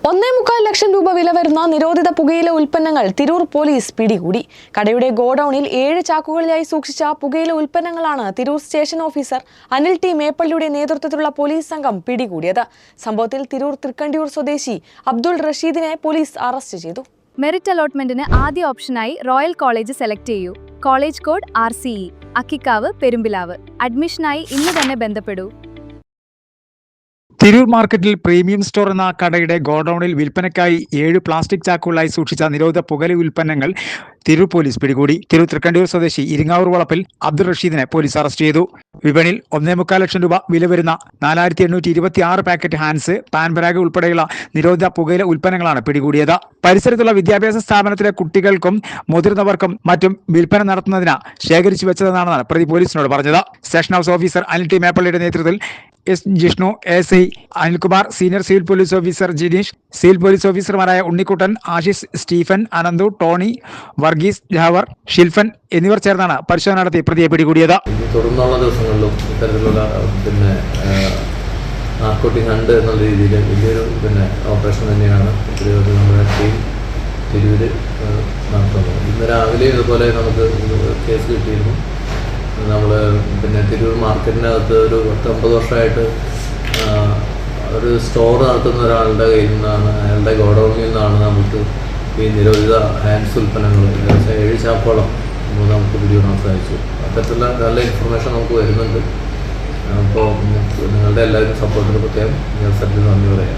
1.25 ലക്ഷം രൂപ വില വരുന്ന നിരോധിത പുകയില ഉൽപ്പന്നങ്ങൾ തിരൂർ പോലീസ് പിടികൂടി. കടയുടെ ഗോഡൌണിൽ 7 ചാക്കുകളിലായി സൂക്ഷിച്ച പുകയില ഉൽപ്പന്നങ്ങളാണ് Tirur station officer Anil T മേപ്പള്ളിയുടെ നേതൃത്വത്തിലുള്ള പോലീസ് സംഘം പിടികൂടിയത്. സംഭവത്തിൽ തിരൂർ തൃക്കണ്ടിയൂർ സ്വദേശി അബ്ദുൾ റഷീദിനെ പോലീസ് അറസ്റ്റ് ചെയ്തു. മെറിറ്റ് അലോട്ട്മെന്റിന് ആദ്യ ഓപ്ഷനായി റോയൽ കോളേജ് സെലക്ട് ചെയ്യൂ. College code RCE, Akkikavu, Perumpilavu. അഡ്മിഷനായി ഇന്ന് തന്നെ ബന്ധപ്പെടൂ. തിരൂർ മാർക്കറ്റിൽ പ്രീമിയം സ്റ്റോർ എന്ന കടയുടെ ഗോഡൌണിൽ വിൽപ്പനയ്ക്കായി 7 പ്ലാസ്റ്റിക് ചാക്കുകളായി സൂക്ഷിച്ച നിരോധിത പുകയില ഉൽപ്പന്നങ്ങൾ തിരൂർ പോലീസ് പിടികൂടി. തിരൂർ തൃക്കണ്ടിയൂർ സ്വദേശി ഇരിങ്ങാവൂർ വളപ്പിൽ അബ്ദുൾ റഷീദിനെ പോലീസ് അറസ്റ്റ് ചെയ്തു. വിപണിയിൽ 1.25 ലക്ഷം രൂപ വില വരുന്ന 4826 പാക്കറ്റ് ഹാൻസ്, പാൻപരാഗ് ഉൾപ്പെടെയുള്ള നിരോധിത പുകയില ഉൽപ്പന്നങ്ങളാണ് പിടികൂടിയത്. പരിസരത്തുള്ള വിദ്യാഭ്യാസ സ്ഥാപനത്തിലെ കുട്ടികൾക്കും മുതിർന്നവർക്കും മറ്റും വിൽപ്പന നടത്തുന്നതിന് ശേഖരിച്ചു വെച്ചതെന്നാണ് പ്രതി പോലീസിനോട് പറഞ്ഞത്. Station house officer Anil T മേപ്പള്ളിയുടെ നേതൃത്വത്തിൽ Jishnu, SI Anilkumar, senior civil police officer Jineesh, civil police ഓഫീസർമാരായ ഉണ്ണിക്കുട്ടൻ, ആശിഷ്, സ്റ്റീഫൻ, അനന്തു, ടോണി, വർഗീസ്, ജാവർ, ഷിൽഫൻ എന്നിവർ ചേർന്നാണ് പരിശോധന നടത്തി പ്രതിയെ പിടികൂടിയത്. തുടർന്നുള്ള ദിവസങ്ങളിലും ഇത്തരത്തിലുള്ള നാർക്കോട്ടിക് ഹണ്ട് എന്നുള്ള രീതിയിൽ വലിയൊരു ഓപ്പറേഷൻ തന്നെയാണ് നമ്മുടെ ടീം തിരൂർ നടത്തുന്നത്. ഇന്ന് രാവിലെ ഇതുപോലെ നമുക്ക് കേസ് കിട്ടിയിരുന്നു. നമ്മൾ തിരൂർ മാർക്കറ്റിനകത്ത് ഒരു 10-9 വർഷമായിട്ട് ഒരു സ്റ്റോർ നടത്തുന്ന ഒരാളുടെ കയ്യിൽ നിന്നാണ്, അയാളുടെ ഗോഡൌണിൽ നിന്നാണ് നമുക്ക് ഈ നിരോധിത ഹാൻഡ്സ് ഉൽപ്പന്നങ്ങൾ 7 ചാക്കോളം നമുക്ക് പിടികൂടാൻ സാധിച്ചു. അത്തരത്തിലുള്ള നല്ല ഇൻഫർമേഷൻ നമുക്ക് വരുന്നുണ്ട്. അപ്പോൾ നിങ്ങളുടെ എല്ലാവരും സപ്പോർട്ടിന് പ്രത്യേകം ഞാൻ നന്ദി പറയാം.